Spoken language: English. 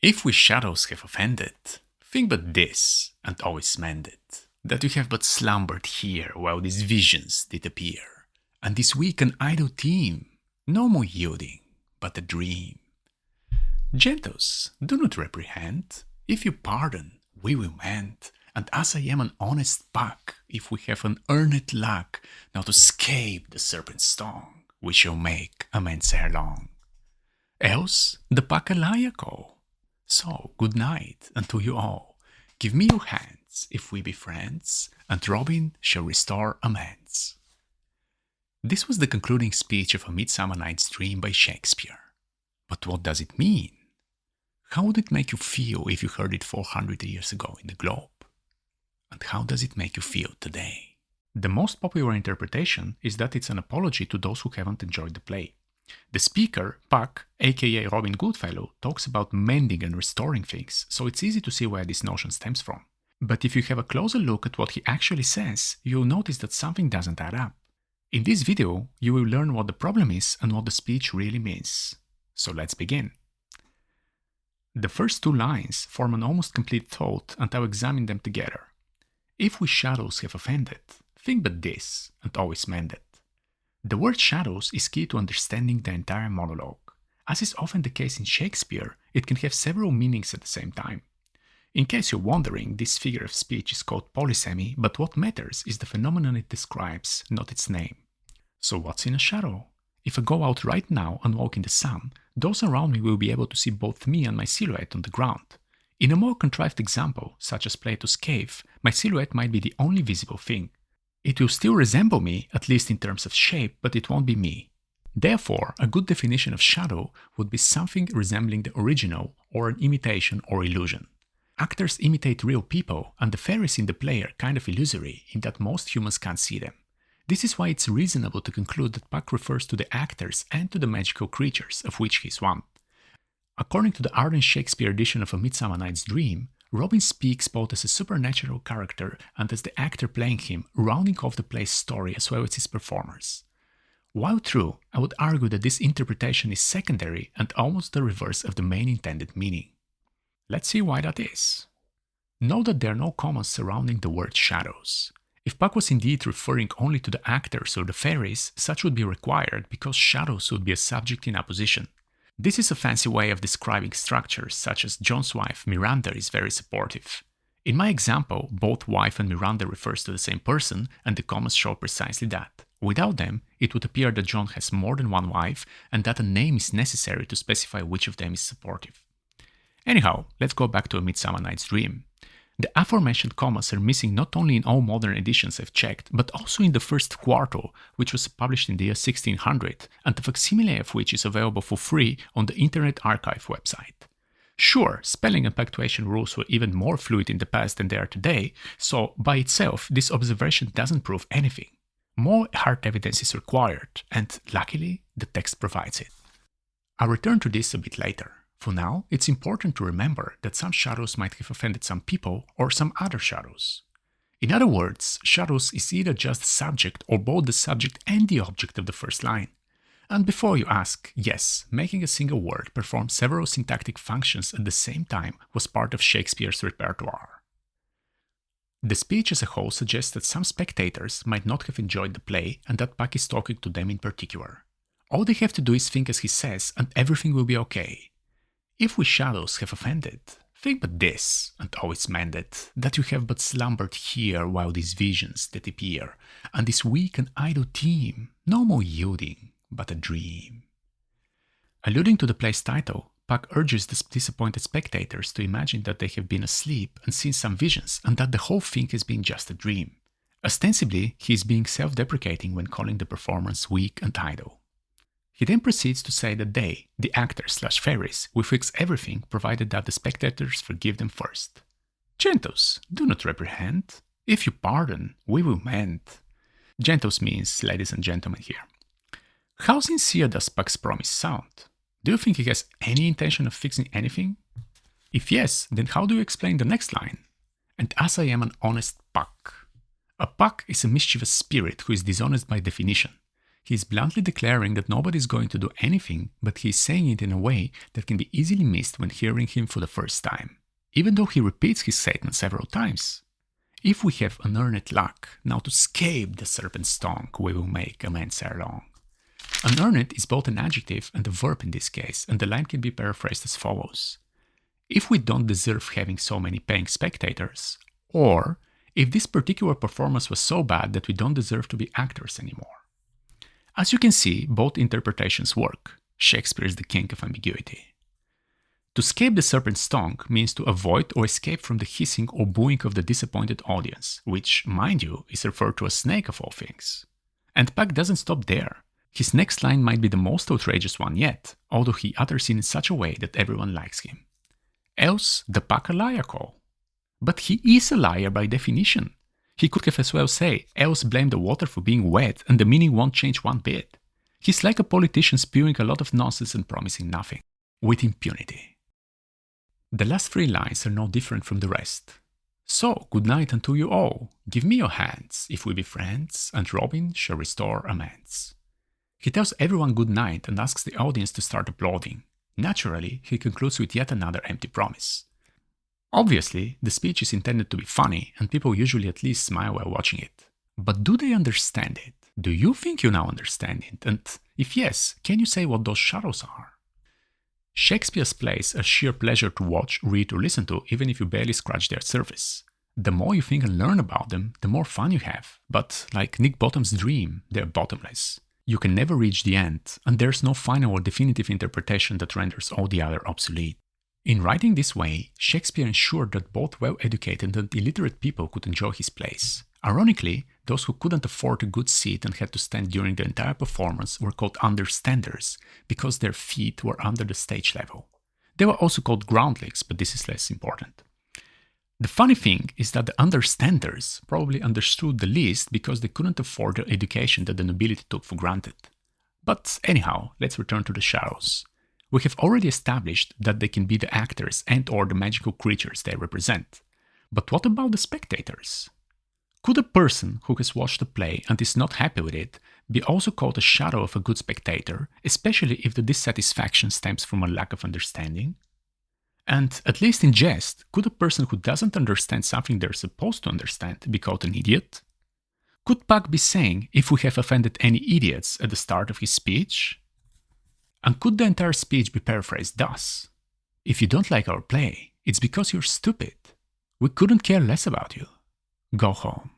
If we shadows have offended, think but this, and always mend it, that we have but slumbered here while these visions did appear, and this weak and idle team, no more yielding, but a dream. Gentles, do not reprehend, if you pardon, we will mend, and as I am an honest buck, if we have an earned luck, now to escape the serpent's stung, we shall make amends ere long. Else the pack a liar call. So, good night unto you all. Give me your hands, if we be friends, and Robin shall restore amends. This was the concluding speech of A Midsummer Night's Dream by Shakespeare. But what does it mean? How would it make you feel if you heard it 400 years ago in the globe? And how does it make you feel today? The most popular interpretation is that it's an apology to those who haven't enjoyed the play. The speaker, Puck, aka Robin Goodfellow, talks about mending and restoring things, so it's easy to see where this notion stems from. But if you have a closer look at what he actually says, you'll notice that something doesn't add up. In this video, you will learn what the problem is and what the speech really means. So let's begin. The first two lines form an almost complete thought, and I'll examine them together. If we shadows have offended, think but this, and always mend it. The word shadows is key to understanding the entire monologue. As is often the case in Shakespeare, it can have several meanings at the same time. In case you're wondering, this figure of speech is called polysemy, but what matters is the phenomenon it describes, not its name. So what's in a shadow? If I go out right now and walk in the sun, those around me will be able to see both me and my silhouette on the ground. In a more contrived example, such as Plato's cave, my silhouette might be the only visible thing. It will still resemble me, at least in terms of shape, but it won't be me. Therefore, a good definition of shadow would be something resembling the original, or an imitation or illusion. Actors imitate real people, and the fairies in the play are kind of illusory in that most humans can't see them. This is why it's reasonable to conclude that Puck refers to the actors and to the magical creatures, of which he's one. According to the ardent Shakespeare edition of A Midsummer Night's Dream, Robin speaks both as a supernatural character and as the actor playing him, rounding off the play's story as well as its performers. While true, I would argue that this interpretation is secondary and almost the reverse of the main intended meaning. Let's see why that is. Note that there are no commas surrounding the word shadows. If Puck was indeed referring only to the actors or the fairies, such would be required because shadows would be a subject in opposition. This is a fancy way of describing structures, such as John's wife, Miranda, is very supportive. In my example, both wife and Miranda refers to the same person, and the commas show precisely that. Without them, it would appear that John has more than one wife, and that a name is necessary to specify which of them is supportive. Anyhow, let's go back to A Midsummer Night's Dream. The aforementioned commas are missing not only in all modern editions I've checked, but also in the first quarto, which was published in the year 1600, and the facsimile of which is available for free on the Internet Archive website. Sure, spelling and punctuation rules were even more fluid in the past than they are today, so by itself this observation doesn't prove anything. More hard evidence is required, and luckily the text provides it. I'll return to this a bit later. For now, it's important to remember that some shadows might have offended some people or some other shadows. In other words, shadows is either just the subject or both the subject and the object of the first line. And before you ask, yes, making a single word perform several syntactic functions at the same time was part of Shakespeare's repertoire. The speech as a whole suggests that some spectators might not have enjoyed the play and that Puck is talking to them in particular. All they have to do is think as he says and everything will be okay. If we shadows have offended, think but this, and always mend it, that you have but slumbered here while these visions that appear, and this weak and idle team, no more yielding, but a dream. Alluding to the play's title, Puck urges the disappointed spectators to imagine that they have been asleep and seen some visions, and that the whole thing has been just a dream. Ostensibly, he is being self-deprecating when calling the performance weak and idle. He then proceeds to say that they, the actors/fairies, will fix everything provided that the spectators forgive them first. Gentles, do not reprehend. If you pardon, we will mend. Gentles means ladies and gentlemen here. How sincere does Puck's promise sound? Do you think he has any intention of fixing anything? If yes, then how do you explain the next line? And as I am an honest Puck. A Puck is a mischievous spirit who is dishonest by definition. He is bluntly declaring that nobody is going to do anything, but he is saying it in a way that can be easily missed when hearing him for the first time, even though he repeats his statement several times. If we have unearned luck, now to escape the serpent's tongue, we will make amends ere long. Unearned is both an adjective and a verb in this case, and the line can be paraphrased as follows. If we don't deserve having so many paying spectators, or if this particular performance was so bad that we don't deserve to be actors anymore. As you can see, both interpretations work. Shakespeare is the king of ambiguity. To escape the serpent's tongue means to avoid or escape from the hissing or booing of the disappointed audience, which, mind you, is referred to as snake of all things. And Puck doesn't stop there. His next line might be the most outrageous one yet, although he utters it in such a way that everyone likes him. Else the Puck a liar call. But he is a liar by definition. He could have as well said, else blame the water for being wet and the meaning won't change one bit. He's like a politician spewing a lot of nonsense and promising nothing, with impunity. The last three lines are no different from the rest. So, good night unto you all, give me your hands, if we be friends, and Robin shall restore amends. He tells everyone good night and asks the audience to start applauding. Naturally, he concludes with yet another empty promise. Obviously, the speech is intended to be funny, and people usually at least smile while watching it. But do they understand it? Do you think you now understand it? And if yes, can you say what those shadows are? Shakespeare's plays are sheer pleasure to watch, read, or listen to, even if you barely scratch their surface. The more you think and learn about them, the more fun you have. But like Nick Bottom's dream, they're bottomless. You can never reach the end, and there's no final or definitive interpretation that renders all the other obsolete. In writing this way, Shakespeare ensured that both well-educated and illiterate people could enjoy his plays. Ironically, those who couldn't afford a good seat and had to stand during the entire performance were called understanders, because their feet were under the stage level. They were also called groundlings, but this is less important. The funny thing is that the understanders probably understood the least because they couldn't afford the education that the nobility took for granted. But anyhow, let's return to the shadows. We have already established that they can be the actors and/or the magical creatures they represent. But what about the spectators? Could a person who has watched a play and is not happy with it be also called a shadow of a good spectator, especially if the dissatisfaction stems from a lack of understanding? And, at least in jest, could a person who doesn't understand something they're supposed to understand be called an idiot? Could Puck be saying, if we have offended any idiots at the start of his speech? And could the entire speech be paraphrased thus? If you don't like our play, it's because you're stupid. We couldn't care less about you. Go home.